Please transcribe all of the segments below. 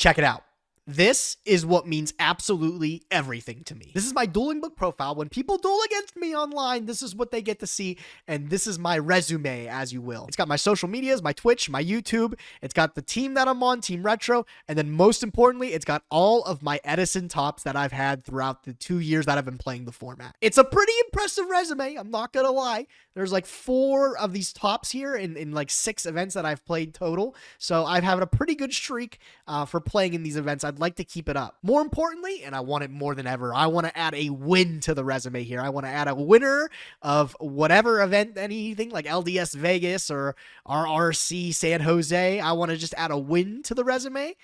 Check it out. This is what means absolutely everything to me. This is my dueling book profile. When people duel against me online, this is what they get to see, and this is my resume, as you will. It's got my social medias, my Twitch, my YouTube. It's got the team that I'm on, Team Retro, and then most importantly, it's got all of my Edison tops that I've had throughout the 2 years that I've been playing the format. It's a pretty impressive resume, I'm not gonna lie. There's like 4 of these tops here in like 6 events that I've played total, so I've had a pretty good streak for playing in these events. I'd like to keep it up. More importantly, and I want it more than ever, I want to add a win to the resume here. I want to add a winner of whatever event, anything like LDS Vegas or RRC San Jose. I want to just add a win to the resume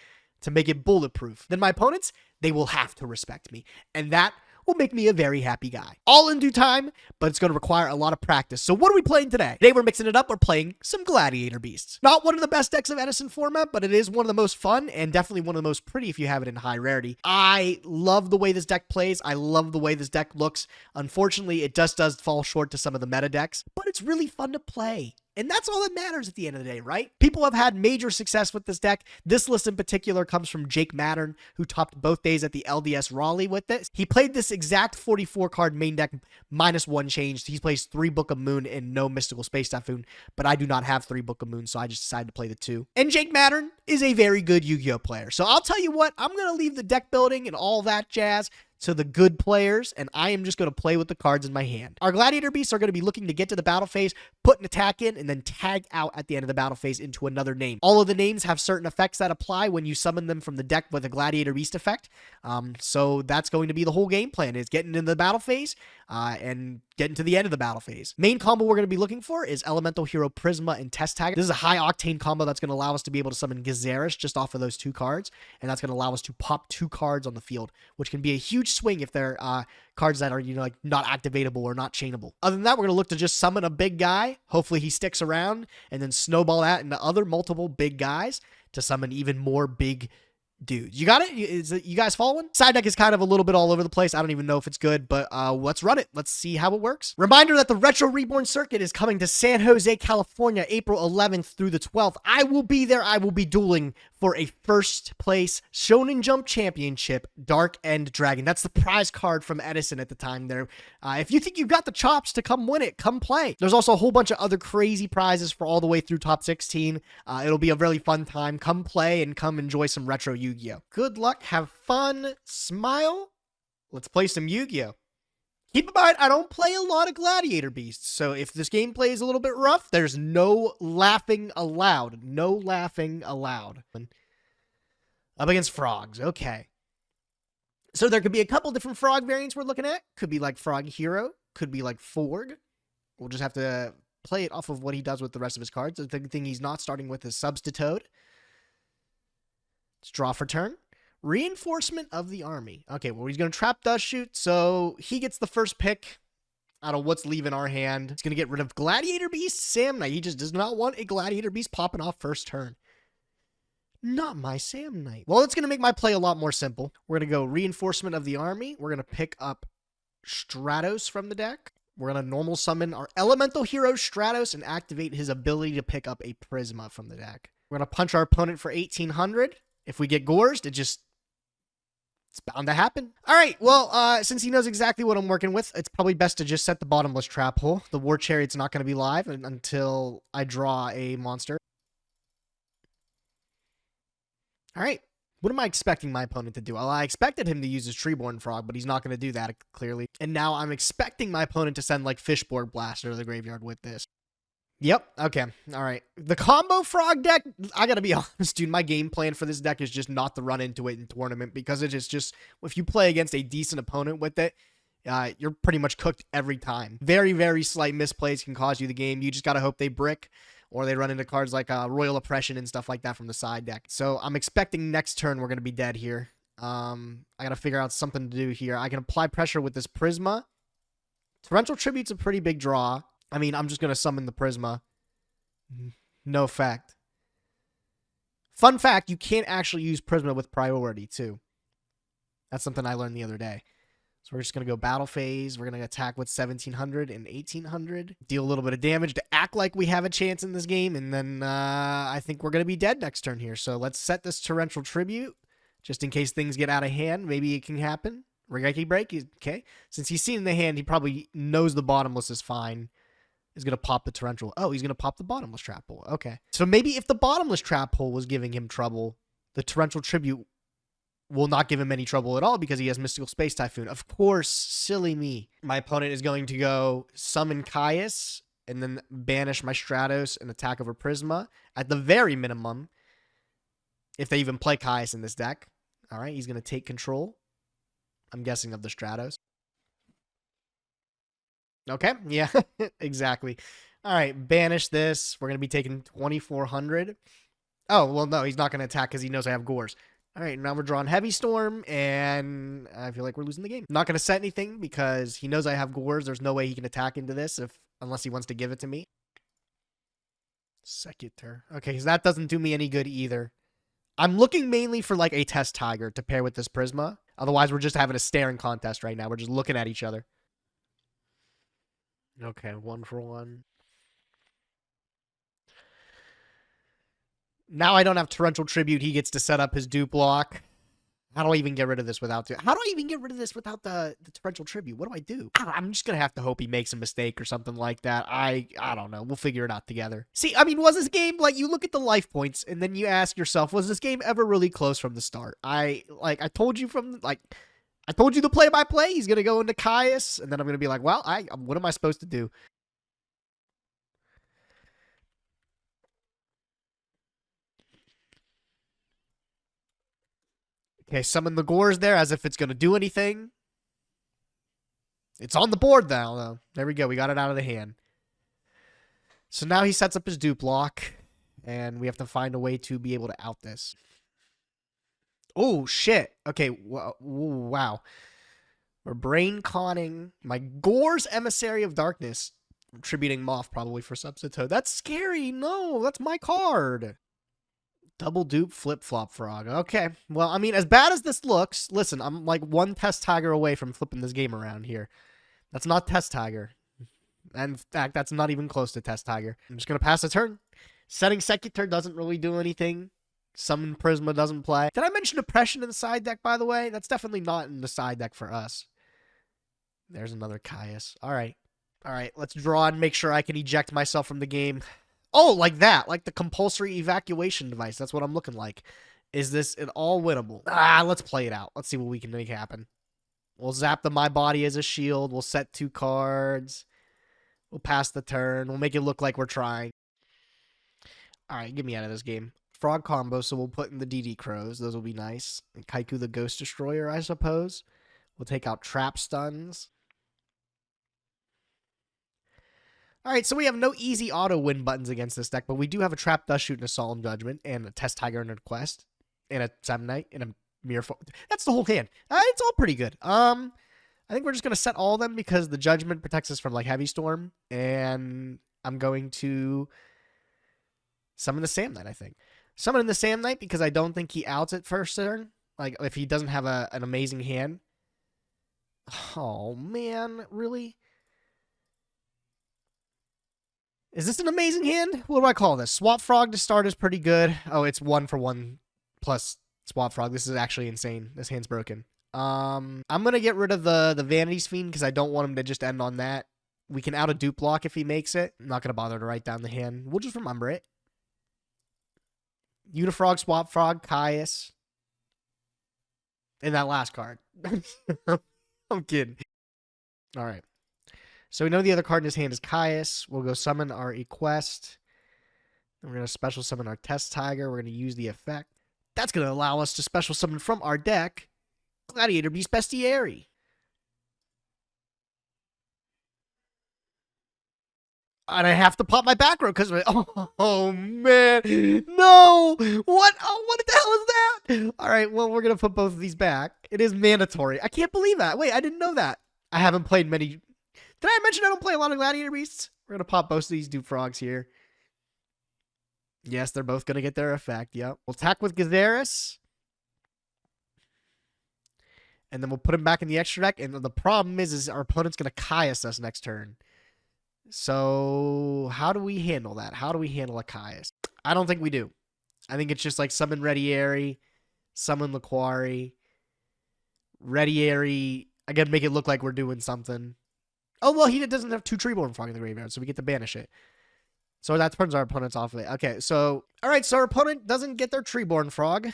to make it bulletproof. Then my opponents, they will have to respect me, and that will make me a very happy guy. All in due time, but it's going to require a lot of practice. So what are we playing today? Today we're mixing it up. We're playing some Gladiator Beasts. Not one of the best decks of Edison format, but it is one of the most fun and definitely one of the most pretty if you have it in high rarity. I love the way this deck plays. I love the way this deck looks. Unfortunately, it just does fall short to some of the meta decks, but it's really fun to play. And that's all that matters at the end of the day, right? People have had major success with this deck. This list in particular comes from Jake Mattern, who topped both days at the LDS Raleigh with this. He played this exact 44 card main deck -1 changed. He plays 3 Book of Moon and no Mystical Space Typhoon, but I do not have 3 Book of Moon, so I just decided to play the 2. And Jake Mattern is a very good Yu-Gi-Oh player. So I'll tell you what, I'm going to leave the deck building and all that jazz to the good players, and I am just going to play with the cards in my hand. Our Gladiator Beasts are going to be looking to get to the battle phase, put an attack in, and then tag out at the end of the battle phase into another name. All of the names have certain effects that apply when you summon them from the deck with a Gladiator Beast effect. So that's going to be the whole game plan, is getting into the battle phase and getting to the end of the battle phase. Main combo we're going to be looking for is Elemental Hero Prisma and Test Tag. This is a high octane combo that's going to allow us to be able to summon Gazaris just off of those 2 cards, and that's going to allow us to pop 2 cards on the field, which can be a huge swing if they're cards that are, like not activatable or not chainable. Other than that, we're going to look to just summon a big guy. Hopefully he sticks around, and then snowball that into other multiple big guys to summon even more big dudes. You got it? You guys following? Side deck is kind of a little bit all over the place. I don't even know if it's good, but let's run it. Let's see how it works. Reminder that the Retro Reborn Circuit is coming to San Jose, California, April 11th through the 12th. I will be there. I will be dueling for a first place Shonen Jump Championship Dark End Dragon. That's the prize card from Edison at the time there. If you think you've got the chops to come win it, come play. There's also a whole bunch of other crazy prizes for all the way through top 16. It'll be a really fun time. Come play and come enjoy some retro Yu-Gi-Oh. Good luck, have fun, smile. Let's play some Yu-Gi-Oh. Keep in mind, I don't play a lot of Gladiator Beasts, so if this gameplay is a little bit rough, there's no laughing allowed. No laughing allowed. Up against frogs, okay. So there could be a couple different frog variants we're looking at. Could be like Frog Hero, could be like Forg. We'll just have to play it off of what he does with the rest of his cards. The thing he's not starting with is Substitute. Let's draw for turn. Reinforcement of the army. Okay, well, he's going to trap Dust Shoot, so he gets the first pick out of what's leaving our hand. He's going to get rid of Gladiator Beast, Sam Knight. He just does not want a Gladiator Beast popping off first turn. Not my Sam Knight. Well, it's going to make my play a lot more simple. We're going to go Reinforcement of the Army. We're going to pick up Stratos from the deck. We're going to normal summon our Elemental Hero Stratos and activate his ability to pick up a Prisma from the deck. We're going to punch our opponent for 1,800. If we get Gorged, it's bound to happen. All right, well, since he knows exactly what I'm working with, it's probably best to just set the bottomless trap hole. The War Chariot's not going to be live until I draw a monster. All right, what am I expecting my opponent to do? Well, I expected him to use his Treeborn Frog, but he's not going to do that, clearly. And now I'm expecting my opponent to send, like, Fishborg Blaster to the graveyard with this. Yep, okay, all right. The combo frog deck, I gotta be honest, dude, my game plan for this deck is just not to run into it in tournament, because it is just, if you play against a decent opponent with it, you're pretty much cooked every time. Very, very slight misplays can cause you the game. You just gotta hope they brick, or they run into cards like Royal Oppression and stuff like that from the side deck. So I'm expecting next turn we're gonna be dead here. I gotta figure out something to do here. I can apply pressure with this Prisma. Torrential Tribute's a pretty big draw. I mean, I'm just going to summon the Prisma. No effect. Fun fact, you can't actually use Prisma with priority, too. That's something I learned the other day. So we're just going to go battle phase. We're going to attack with 1,700 and 1,800. Deal a little bit of damage to act like we have a chance in this game. And then I think we're going to be dead next turn here. So let's set this Torrential Tribute. just in case things get out of hand. Maybe it can happen. Regeki break. Okay. Since he's seen the hand, he probably knows the bottomless is fine. He's going to pop the torrential. Oh, he's going to pop the bottomless trap hole. Okay. So maybe if the bottomless trap hole was giving him trouble, the torrential tribute will not give him any trouble at all because he has Mystical Space Typhoon. Of course, silly me. My opponent is going to go summon Caius and then banish my Stratos and attack over Prisma. At the very minimum, if they even play Caius in this deck. All right, he's going to take control, I'm guessing, of the Stratos. Okay, yeah, exactly. All right, banish this. We're going to be taking 2,400. Oh, well, no, he's not going to attack because he knows I have Gores. All right, now we're drawing Heavy Storm, and I feel like we're losing the game. Not going to set anything because he knows I have Gores. There's no way he can attack into this unless he wants to give it to me. Secutor. Okay, so that doesn't do me any good either. I'm looking mainly for like a Test Tiger to pair with this Prisma. Otherwise, we're just having a staring contest right now. We're just looking at each other. Okay, 1-for-1. Now I don't have Torrential Tribute. He gets to set up his dupe block. How do I even get rid of this without the Torrential Tribute? What do I do? I'm just going to have to hope he makes a mistake or something like that. I don't know. We'll figure it out together. See, I mean, was this game, like, you look at the life points and then you ask yourself, was this game ever really close from the start? I told you I told you the play-by-play. He's going to go into Caius, and then I'm going to be like, well, what am I supposed to do? Okay, summon the Gores there as if it's going to do anything. It's on the board now, though. There we go. We got it out of the hand. So now he sets up his dupe block, and we have to find a way to be able to out this. Oh, shit. Okay, wow. We're brain conning my Gore's Emissary of Darkness. I'm tributing Moth probably for Substitute. That's scary. No, that's my card. Double dupe flip-flop frog. Okay. Well, I mean, as bad as this looks, listen, I'm like one Test Tiger away from flipping this game around here. That's not Test Tiger. And in fact, that's not even close to Test Tiger. I'm just going to pass the turn. Setting Secutor doesn't really do anything. Summon Prisma doesn't play. Did I mention Oppression in the side deck, by the way? That's definitely not in the side deck for us. There's another Caius. All right. All right, let's draw and make sure I can eject myself from the game. Oh, like that. Like the compulsory evacuation device. That's what I'm looking like. Is this at all winnable? Let's play it out. Let's see what we can make happen. We'll zap the My Body as a shield. We'll set 2 cards. We'll pass the turn. We'll make it look like we're trying. All right, get me out of this game. Frog combo, so we'll put in the DD Crows. Those will be nice. And Kaiku the Ghost Destroyer, I suppose. We'll take out Trap Stuns. All right, so we have no easy auto win buttons against this deck, but we do have a Trap Dust Shoot and a Solemn Judgment and a Test Tiger and a Quest and a Seven Knight and a Mirror. That's the whole hand. It's all pretty good. I think we're just going to set all of them because the Judgment protects us from like Heavy Storm, and I'm going to summon the Sam Knight, I think. Summon the Sam Knight because I don't think he outs it first turn. Like if he doesn't have an amazing hand. Oh, man, really? Is this an amazing hand? What do I call this? Swap Frog to start is pretty good. Oh, it's 1-for-1 plus Swap Frog. This is actually insane. This hand's broken. I'm going to get rid of the Vanity's Fiend because I don't want him to just end on that. We can out a dupe block if he makes it. I'm not going to bother to write down the hand. We'll just remember it. Unifrog, Swap Frog, Caius. And that last card. I'm kidding. All right. So we know the other card in his hand is Caius. We'll go summon our Equest. Then we're going to special summon our Test Tiger. We're going to use the effect. That's going to allow us to special summon from our deck Gladiator Beasts Bestiary. And I have to pop my back row because oh man, no! What? Oh, what the hell is that? All right, well we're gonna put both of these back. It is mandatory. I can't believe that. Wait, I didn't know that. I haven't played many. Did I mention I don't play a lot of Gladiator Beasts? We're gonna pop both of these dupe frogs here. Yes, they're both gonna get their effect. Yep. We'll attack with Gazaris. And then we'll put him back in the extra deck. And the problem is our opponent's gonna Caius us next turn. So how do we handle that? How do we handle a Caius? I don't think we do. I think it's just like summon Ready Airy, summon the quarry. Rediary. I gotta make it look like we're doing something. Oh, well, he doesn't have 2 Treeborn Frog in the graveyard, so we get to banish it. So that turns our opponents off of it. Okay, so... Alright, so our opponent doesn't get their Treeborn Frog.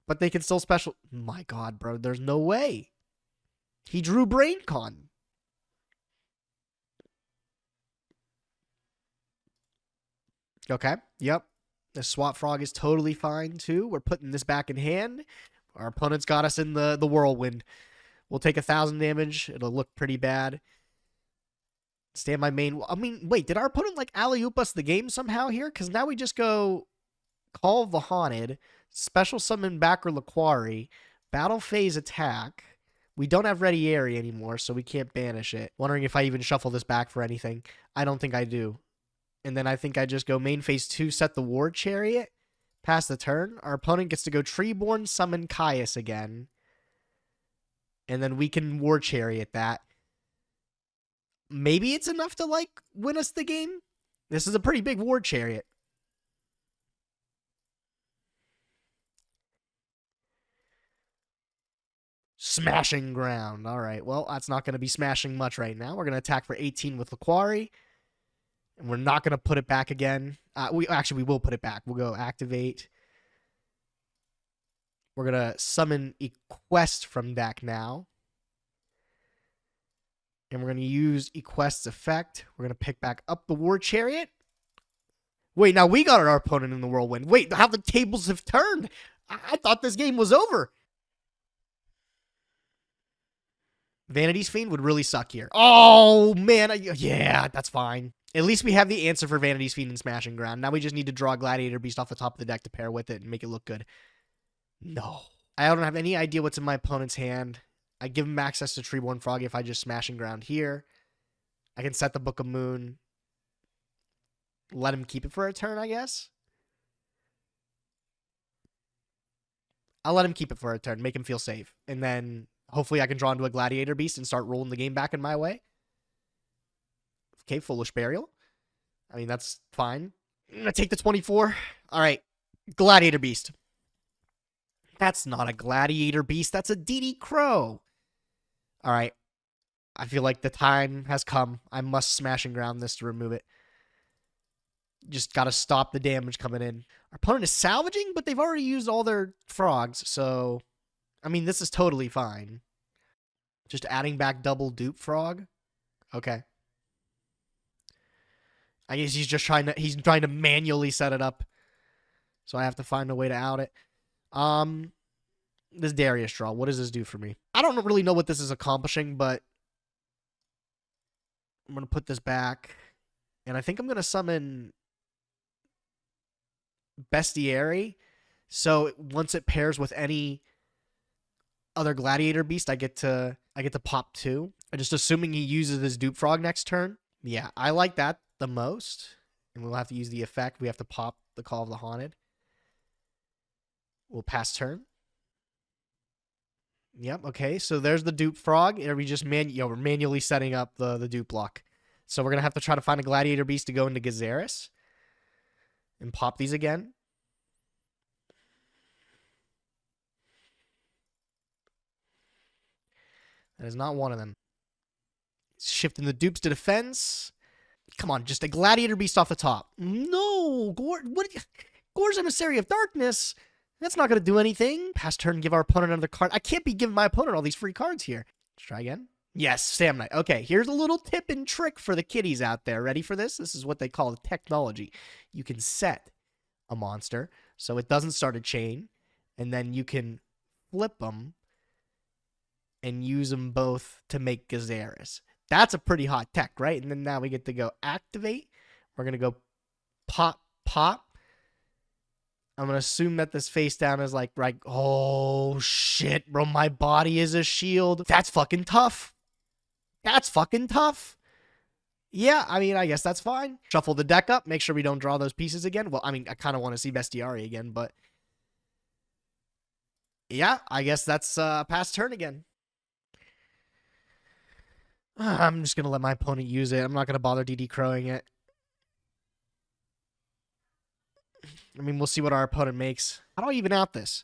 But they can still special... My god, bro, there's no way. He drew BrainCon. Okay, yep. The Swap Frog is totally fine, too. We're putting this back in hand. Our opponent's got us in the whirlwind. We'll take 1,000 damage. It'll look pretty bad. Stand my main... I mean, wait, did our opponent, like, alley-oop us the game somehow here? Because now we just go Call of the Haunted, special summon Backer Laquari, battle phase attack. We don't have Rediary anymore, so we can't banish it. Wondering if I even shuffle this back for anything. I don't think I do. And then I think I just go main phase 2, set the War Chariot, pass the turn. Our opponent gets to go Treeborn, summon Caius again. And then we can War Chariot that. Maybe it's enough to, like, win us the game? This is a pretty big War Chariot. Smashing Ground. All right, well, that's not going to be smashing much right now. We're going to attack for 18 with Laquari. And we're not going to put it back again. We will put it back. We'll go activate. We're going to summon Equest from deck now. And we're going to use Equest's effect. We're going to pick back up the War Chariot. Wait, now we got our opponent in the whirlwind. Wait, how the tables have turned. I thought this game was over. Vanity's Fiend would really suck here. Oh, man. Yeah, that's fine. At least we have the answer for Vanity's Fiend and Smashing Ground. Now we just need to draw a Gladiator Beast off the top of the deck to pair with it and make it look good. No. I don't have any idea what's in my opponent's hand. I give him access to Treeborn Frog if I just Smashing Ground here. I can set the Book of Moon. Let him keep it for a turn, I guess. I'll let him keep it for a turn. Make him feel safe. And then hopefully I can draw into a Gladiator Beast and start rolling the game back in my way. Okay, Foolish Burial. I mean, that's fine. I'm going to take the 24. All right, Gladiator Beast. That's not a Gladiator Beast. That's a DD Crow. All right. I feel like the time has come. I must Smashing Ground this to remove it. Just got to stop the damage coming in. Our opponent is salvaging, but they've already used all their frogs, so... I mean, this is totally fine. Just adding back double dupe frog? Okay. I guess he's just trying to manually set it up. So I have to find a way to out it. This Darius draw, what does this do for me? I don't really know what this is accomplishing, but I'm going to put this back. And I think I'm going to summon Bestiary. So once it pairs with any other Gladiator Beast, I get to pop 2. I'm just assuming he uses his dupe frog next turn. Yeah, I like that the most. And we'll have to use the effect. We have to pop the Call of the Haunted. We'll pass turn. Yep, okay. So there's the dupe frog. Are we just we're manually setting up the dupe block. So we're going to have to try to find a Gladiator Beast to go into Gazaris. And pop these again. That is not one of them. Shifting the dupes to defense. Come on, just a Gladiator Beast off the top. No, Gore's Emissary of Darkness. That's not going to do anything. Pass turn, give our opponent another card. I can't be giving my opponent all these free cards here. Let's try again. Yes, Sam Knight. Okay, here's a little tip and trick for the kiddies out there. Ready for this? This is what they call the technology. You can set a monster so it doesn't start a chain, and then you can flip them and use them both to make Gazaris. That's a pretty hot tech, right? And then now we get to go activate. We're going to go pop, pop. I'm going to assume that this face down is like, right, oh, shit, bro, my body is a shield. That's fucking tough. That's fucking tough. Yeah, I mean, I guess that's fine. Shuffle the deck up. Make sure we don't draw those pieces again. Well, I mean, I kind of want to see Bestiary again, but... yeah, I guess that's past turn again. I'm just going to let my opponent use it. I'm not going to bother DD Crowing it. I mean, we'll see what our opponent makes. How do I even out this?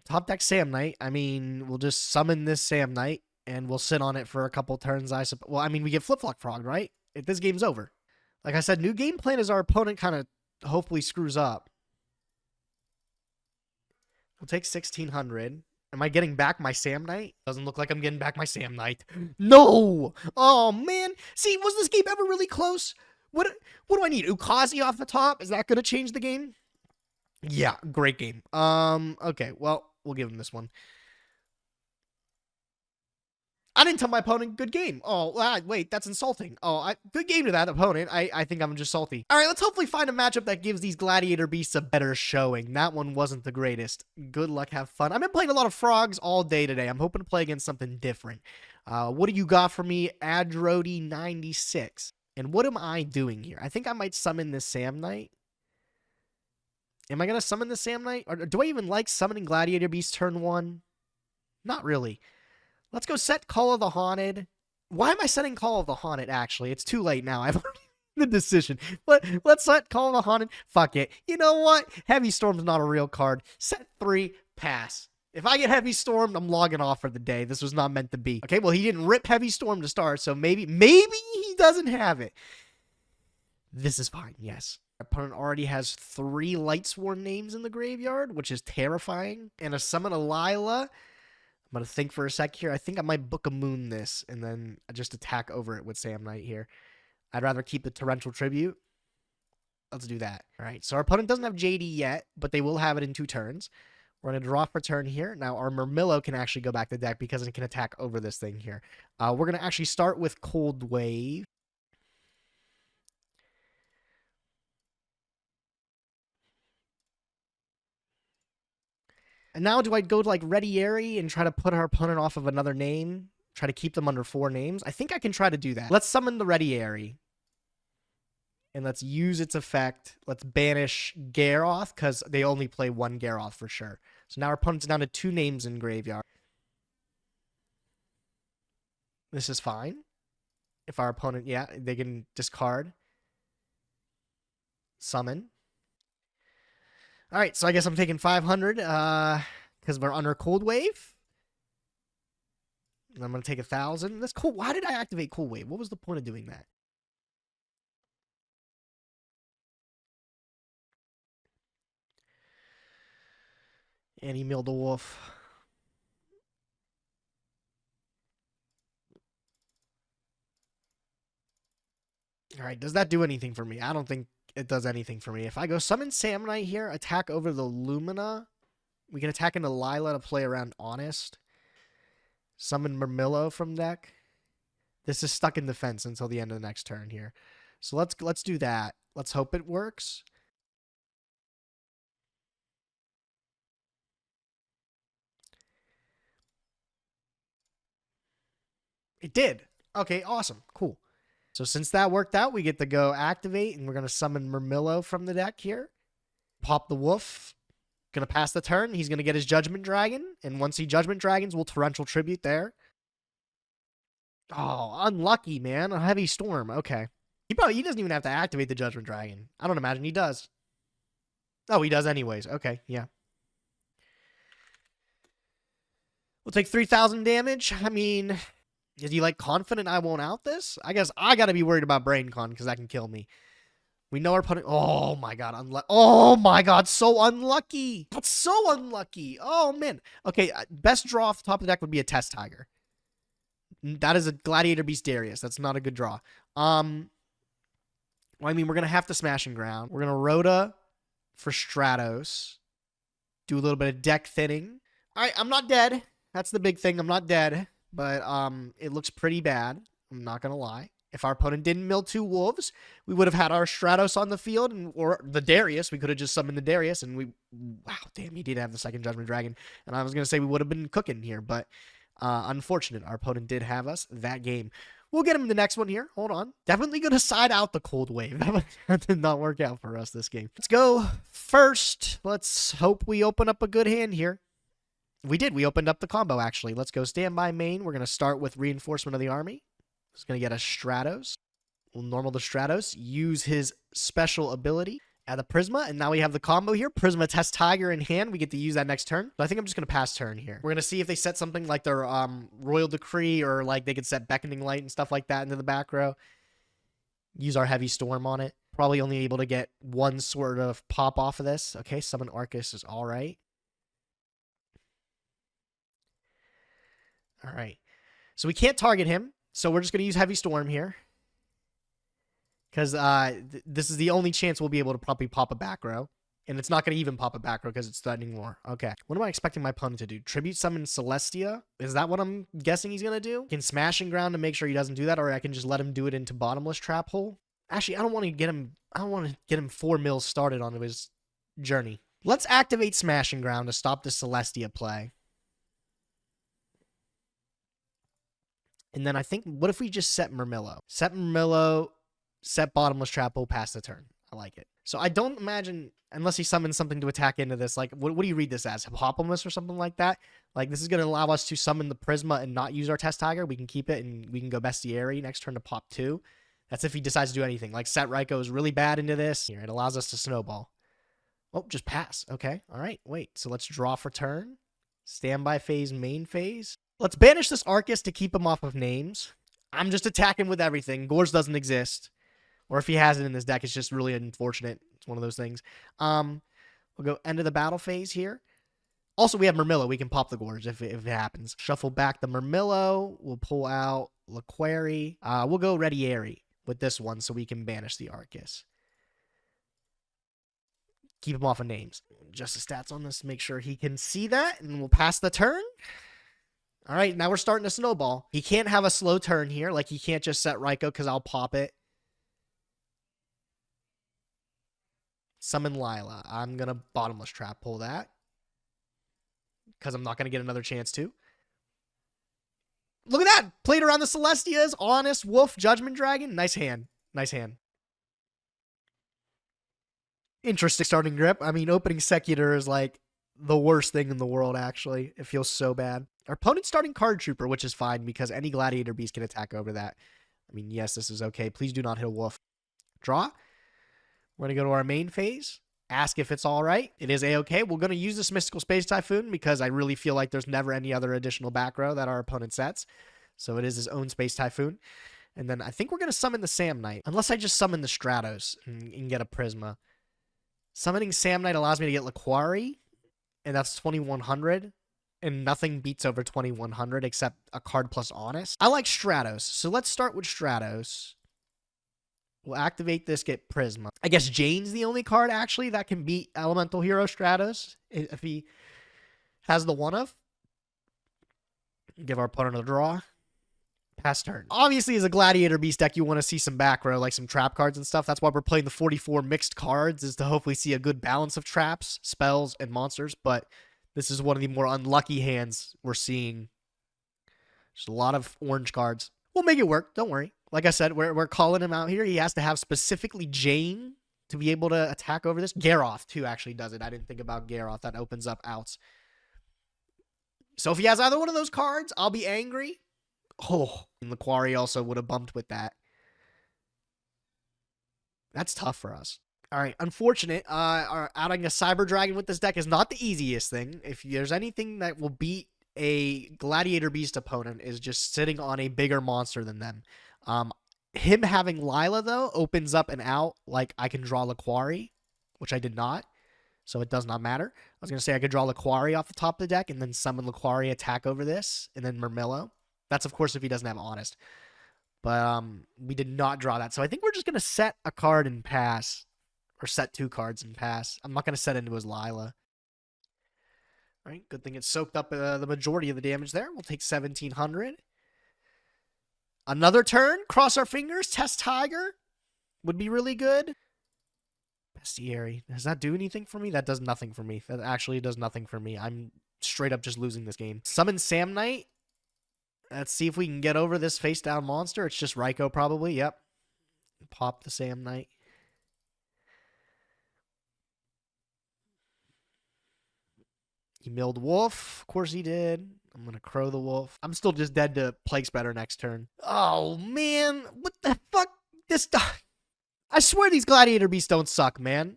Top deck Sam Knight. I mean, we'll just summon this Sam Knight, and we'll sit on it for a couple turns, I suppose. Well, I mean, we get Flip-Flop Frog, right? If this game's over. Like I said, new game plan is our opponent kind of hopefully screws up. We'll take 1,600. Am I getting back my Sam Knight? Doesn't look like I'm getting back my Sam Knight. No! Oh, man. See, was this game ever really close? What do I need? Ukazi off the top? Is that going to change the game? Yeah, great game. Okay, well, we'll give him this one. I didn't tell my opponent good game. Oh, wait, that's insulting. Oh, good game to that opponent. I think I'm just salty. All right, let's hopefully find a matchup that gives these Gladiator Beasts a better showing. That one wasn't the greatest. Good luck, have fun. I've been playing a lot of frogs all day today. I'm hoping to play against something different. What do you got for me? Adrody 96. And what am I doing here? I think I might summon this Sam Knight. Am I going to summon the Sam Knight? Or do I even like summoning Gladiator Beast turn 1? Not really. Let's go set Call of the Haunted. Why am I setting Call of the Haunted, actually? It's too late now. I've already made the decision. Let's set Call of the Haunted. Fuck it. You know what? Heavy Storm's not a real card. Set 3, pass. If I get Heavy Stormed, I'm logging off for the day. This was not meant to be. Okay, well, he didn't rip Heavy Storm to start, so maybe he doesn't have it. This is fine, yes. Our opponent already has 3 lightsworn names in the graveyard, which is terrifying. And a summon a Lila. I'm going to think for a sec here. I think I might Book a Moon this and then just attack over it with Sam Knight here. I'd rather keep the Torrential Tribute. Let's do that. All right, so our opponent doesn't have JD yet, but they will have it in 2 turns. We're going to draw for turn here. Now, our Murmillo can actually go back to deck because it can attack over this thing here. We're going to actually start with Cold Wave. And now do I go to like Rediary and try to put our opponent off of another name? Try to keep them under 4 names? I think I can try to do that. Let's summon the Rediary. And let's use its effect. Let's banish Garroth because they only play 1 Garroth for sure. So now our opponent's down to 2 names in graveyard. This is fine. If our opponent, yeah, they can discard. Summon. All right, so I guess I'm taking 500 because we're under Cold Wave. And I'm going to take 1,000. That's cool. Why did I activate Cold Wave? What was the point of doing that? And he milled a wolf. All right, does that do anything for me? I don't think it does anything for me. If I go summon Sam Knight here, attack over the Lumina, we can attack into Lila to play around Honest. Summon Murmillo from deck. This is stuck in defense until the end of the next turn here. So let's do that. Let's hope it works. It did. Okay, awesome. Cool. So since that worked out, we get to go activate, and we're going to summon Murmillo from the deck here. Pop the wolf. Going to pass the turn. He's going to get his Judgment Dragon, and once he Judgment Dragons, we'll Torrential Tribute there. Oh, unlucky, man. A Heavy Storm. Okay. He doesn't even have to activate the Judgment Dragon. I don't imagine he does. Oh, he does anyways. Okay, yeah. We'll take 3,000 damage. I mean, is he like confident I won't out this? I guess I got to be worried about Brain Con because that can kill me. We know our opponent. Oh my god. Oh my god. So unlucky. That's so unlucky. Oh man. Okay. Best draw off the top of the deck would be a Test Tiger. That is a Gladiator Beast Darius. That's not a good draw. Well, I mean, we're going to have to Smash and Ground. We're going to Rhoda for Stratos. Do a little bit of deck thinning. All right. I'm not dead. That's the big thing. I'm not dead. But it looks pretty bad. I'm not going to lie. If our opponent didn't mill 2 wolves, we would have had our Stratos on the field, or the Darius. We could have just summoned the Darius, and wow, damn, he did have the second Judgment Dragon. And I was going to say we would have been cooking here, but unfortunate. Our opponent did have us that game. We'll get him in the next one here. Hold on. Definitely going to side out the Cold Wave. That did not work out for us this game. Let's go first. Let's hope we open up a good hand here. We did. We opened up the combo, actually. Let's go standby main. We're going to start with Reinforcement of the Army. He's going to get a Stratos. We'll normal the Stratos. Use his special ability. Add the Prisma, and now we have the combo here. Prisma Test Tiger in hand. We get to use that next turn. So I think I'm just going to pass turn here. We're going to see if they set something like their Royal Decree, or like they could set Beckoning Light and stuff like that into the back row. Use our Heavy Storm on it. Probably only able to get one sort of pop off of this. Okay, Summon Arcus is all right. All right. So we can't target him. So we're just going to use Heavy Storm here. Because this is the only chance we'll be able to probably pop a back row. And it's not going to even pop a back row because it's threatening more. Okay. What am I expecting my opponent to do? Tribute Summon Celestia? Is that what I'm guessing he's going to do? Can Smashing Ground to make sure he doesn't do that, or I can just let him do it into Bottomless Trap Hole? Actually, I don't want to get him 4 mils started on his journey. Let's activate Smashing Ground to stop the Celestia play. And then I think, what if we just set Murmillo? Set Murmillo, set Bottomless Trap Hole, pass the turn. I like it. So I don't imagine, unless he summons something to attack into this, like, what do you read this as? Hippopotamus or something like that? Like, this is going to allow us to summon the Prisma and not use our Test Tiger. We can keep it, and we can go Bestiary next turn to pop 2. That's if he decides to do anything. Like, Set Raikou is really bad into this. Here, it allows us to snowball. Oh, just pass. Okay. All right. Wait. So let's draw for turn. Standby phase, main phase. Let's banish this Arcus to keep him off of names. I'm just attacking with everything. Gorz doesn't exist. Or if he has it in this deck, it's just really unfortunate. It's one of those things. We'll go end of the battle phase here. Also, we have Murmillo. We can pop the Gorz if it happens. Shuffle back the Murmillo. We'll pull out Laquari. We'll go Rediary with this one so we can banish the Arcus. Keep him off of names. Adjust the stats on this to make sure he can see that, and we'll pass the turn. All right, now we're starting to snowball. He can't have a slow turn here. Like, he can't just set Raikou because I'll pop it. Summon Lila. I'm going to Bottomless Trap pull that because I'm not going to get another chance to. Look at that. Played around the Celestias. Honest, Wolf, Judgment Dragon. Nice hand. Nice hand. Interesting starting grip. I mean, opening Secutor is like the worst thing in the world, actually. It feels so bad. Our opponent's starting Card Trooper, which is fine because any Gladiator Beast can attack over that. I mean, yes, this is okay. Please do not hit a Wolf. Draw. We're going to go to our main phase. Ask if it's all right. It is A-okay. We're going to use this Mystical Space Typhoon because I really feel like there's never any other additional back row that our opponent sets. So it is his own Space Typhoon. And then I think we're going to summon the Sam Knight. Unless I just summon the Stratos and get a Prisma. Summoning Sam Knight allows me to get Laquari. And that's 2100. And nothing beats over 2100 except a card plus Honest. I like Stratos. So let's start with Stratos. We'll activate this, get Prisma. I guess Jane's the only card, actually, that can beat Elemental Hero Stratos if he has the one of. Give our opponent a draw. Pass turn. Obviously, as a Gladiator Beast deck, you want to see some back row, like some trap cards and stuff. That's why we're playing the 44 mixed cards, is to hopefully see a good balance of traps, spells, and monsters. But this is one of the more unlucky hands we're seeing. Just a lot of orange cards. We'll make it work. Don't worry. Like I said, we're calling him out here. He has to have specifically Jane to be able to attack over this. Garroth, too, actually does it. I didn't think about Garroth. That opens up outs. So if he has either one of those cards, I'll be angry. Oh, and Laquari also would have bumped with that. That's tough for us. All right, unfortunate. Adding a Cyber Dragon with this deck is not the easiest thing. If there's anything that will beat a Gladiator Beast opponent, is just sitting on a bigger monster than them. Him having Lila, though, opens up and out. Like, I can draw Laquari, which I did not, so it does not matter. I was going to say I could draw Laquari off the top of the deck and then summon Laquari, attack over this, and then Murmillo. That's, of course, if he doesn't have Honest. But we did not draw that, so I think we're just going to set a card and pass, or set 2 cards and pass. I'm not going to set into his Lila. All right, good thing it soaked up the majority of the damage there. We'll take 1700. Another turn. Cross our fingers. Test Tiger would be really good. Bestiary. Does that do anything for me? That does nothing for me. That actually does nothing for me. I'm straight up just losing this game. Summon Sam Knight. Let's see if we can get over this face-down monster. It's just Raikou, probably. Yep. Pop the Sam Knight. He milled Wolf. Of course he did. I'm going to Crow the Wolf. I'm still just dead to Plague Spreader next turn. Oh, man. What the fuck? This... I swear these Gladiator Beasts don't suck, man.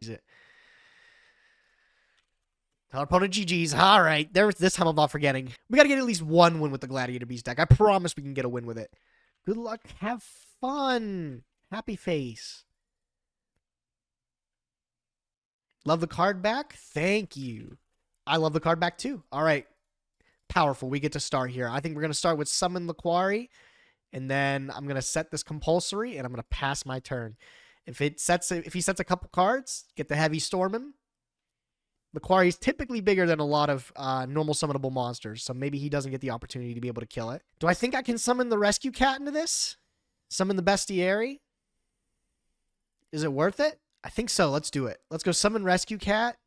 Our opponent GG's. All right. This time I'm not forgetting. We got to get at least one win with the Gladiator Beast deck. I promise we can get a win with it. Good luck. Have fun. Happy face. Love the card back? Thank you. I love the card back too. All right. Powerful. We get to start here. I think we're going to start with Summon the Quarry. And then I'm going to set this compulsory and I'm going to pass my turn. If he sets a couple cards, get the Heavy Storm him. The Quarry is typically bigger than a lot of normal summonable monsters, so maybe he doesn't get the opportunity to be able to kill it. Do I think I can summon the Rescue Cat into this? Summon the Bestiary? Is it worth it? I think so. Let's do it. Let's go summon Rescue Cat.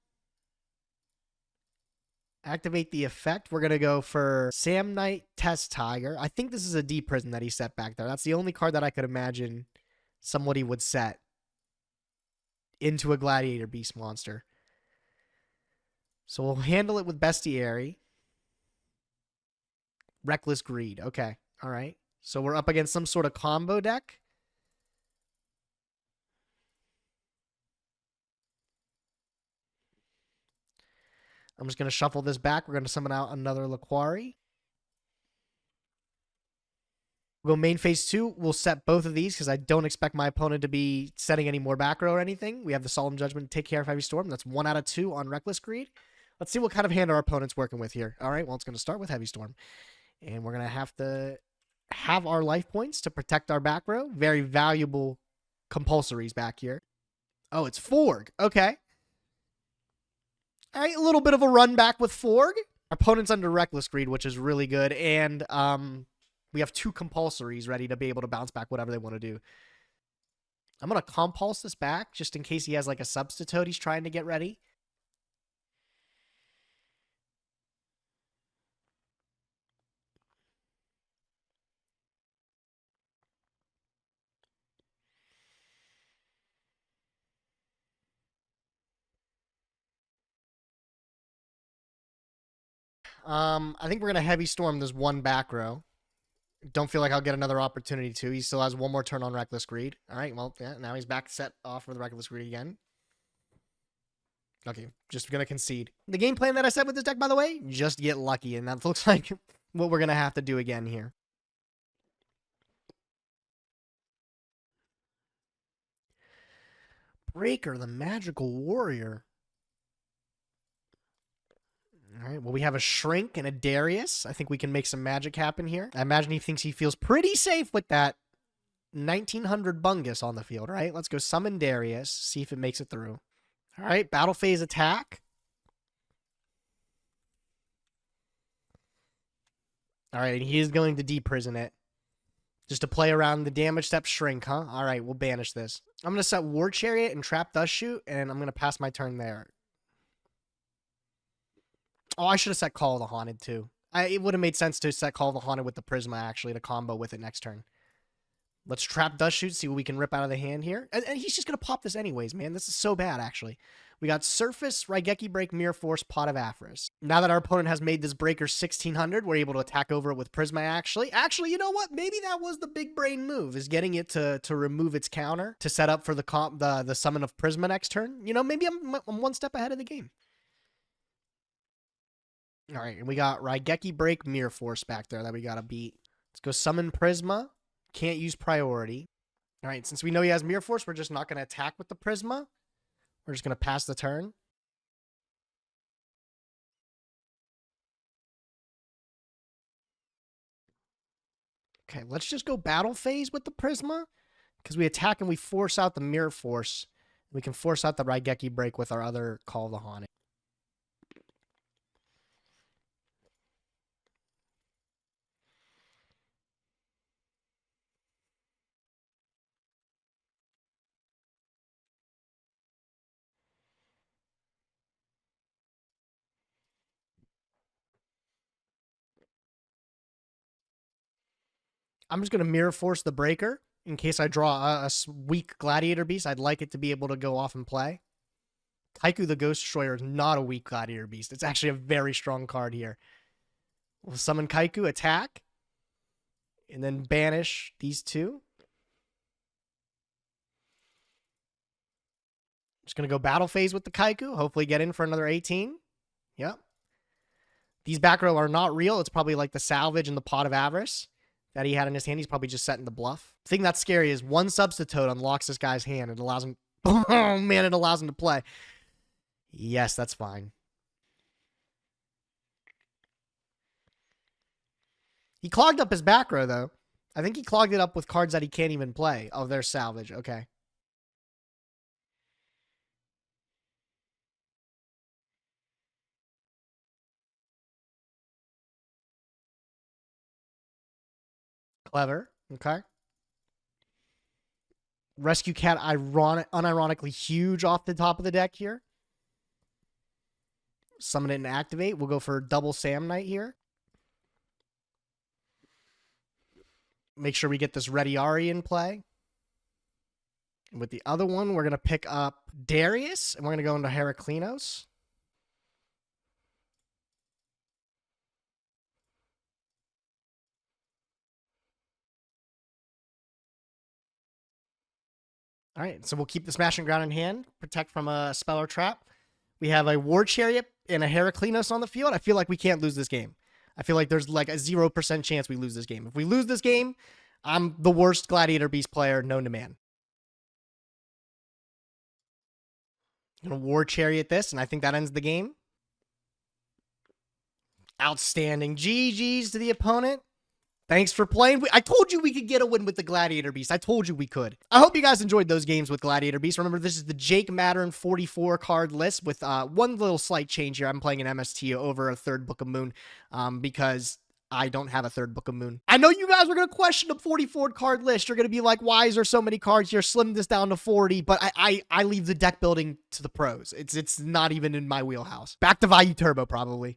Activate the effect. We're going to go for Samnite Test Tiger. I think this is a deep prison that he set back there. That's the only card that I could imagine somebody would set into a Gladiator Beast monster. So we'll handle it with Bestiary. Reckless Greed. Okay. All right. So we're up against some sort of combo deck. I'm just going to shuffle this back. We're going to summon out another Laquari. We'll go main phase 2. We'll set both of these because I don't expect my opponent to be setting any more back row or anything. We have the Solemn Judgment to take care of Heavy Storm. That's 1 out of 2 on Reckless Greed. Let's see what kind of hand our opponent's working with here. All right, well, it's going to start with Heavy Storm. And we're going to have our life points to protect our back row. Very valuable compulsories back here. Oh, it's Forg. Okay. All right, a little bit of a run back with Forg. Our opponent's under Reckless Greed, which is really good. And we have 2 compulsories ready to be able to bounce back whatever they want to do. I'm going to compulse this back just in case he has like a substitute he's trying to get ready. I think we're going to Heavy Storm this 1 back row. Don't feel like I'll get another opportunity to. He still has 1 more turn on Reckless Greed. All right, well, yeah, now he's back set off with Reckless Greed again. Okay, just going to concede. The game plan that I set with this deck, by the way, just get lucky, and that looks like what we're going to have to do again here. Breaker, the Magical Warrior. All right, well, we have a Shrink and a Darius. I think we can make some magic happen here. I imagine he thinks he feels pretty safe with that 1900 Bungus on the field, right? Let's go summon Darius, see if it makes it through. All right, battle phase attack. All right, he is going to deprison it. Just to play around the damage step Shrink, huh? All right, we'll banish this. I'm going to set War Chariot and Trap Dust Shoot, and I'm going to pass my turn there. Oh, I should have set Call of the Haunted, too. It would have made sense to set Call of the Haunted with the Prisma, actually, to combo with it next turn. Let's Trap Dust Shoot, see what we can rip out of the hand here. And he's just going to pop this anyways, man. This is so bad, actually. We got Surface, Raigeki Break, Mirror Force, Pot of Avarice. Now that our opponent has made this breaker 1600, we're able to attack over it with Prisma, actually. Actually, you know what? Maybe that was the big brain move, is getting it to remove its counter to set up for the summon of Prisma next turn. You know, maybe I'm 1 step ahead of the game. All right, and we got Raigeki Break, Mirror Force back there that we got to beat. Let's go summon Prisma. Can't use priority. All right, since we know he has Mirror Force, we're just not going to attack with the Prisma. We're just going to pass the turn. Okay, let's just go battle phase with the Prisma. Because we attack and we force out the Mirror Force. We can force out the Raigeki Break with our other Call of the Haunted. I'm just going to Mirror Force the Breaker in case I draw a weak Gladiator Beast. I'd like it to be able to go off and play. Kaiku the Ghost Destroyer is not a weak Gladiator Beast. It's actually a very strong card here. We'll summon Kaiku, attack, and then banish these 2. Just going to go battle phase with the Kaiku. Hopefully get in for another 18. Yep. These back row are not real. It's probably like the salvage and the pot of avarice that he had in his hand. He's probably just setting the bluff. The thing that's scary is one substitute unlocks this guy's hand. It allows him... Oh, man, it allows him to play. Yes, that's fine. He clogged up his back row, though. I think he clogged it up with cards that he can't even play. Oh, there's salvage. Okay. Clever. Okay. Rescue Cat, unironically huge off the top of the deck here. Summon it and activate. We'll go for double Sam Knight here. Make sure we get this Ready Ari in play. And with the other one, we're going to pick up Darius, and we're going to go into Heraklinos. All right, so we'll keep the Smashing Ground in hand, protect from a spell or trap. We have a War Chariot and a Heraklinos on the field. I feel like we can't lose this game. I feel like there's like a 0% chance we lose this game. If we lose this game, I'm the worst Gladiator Beast player known to man. I'm going to War Chariot this, and I think that ends the game. Outstanding. GG's to the opponent. Thanks for playing. I told you we could get a win with the Gladiator Beast. I told you we could. I hope you guys enjoyed those games with Gladiator Beast. Remember, this is the Jake Mattern 44 card list with one little slight change here. I'm playing an MST over a third Book of Moon because I don't have a third Book of Moon. I know you guys are going to question the 44 card list. You're going to be like, why is there so many cards here? Slim this down to 40. But I leave the deck building to the pros. It's not even in my wheelhouse. Back to Vayu Turbo, probably.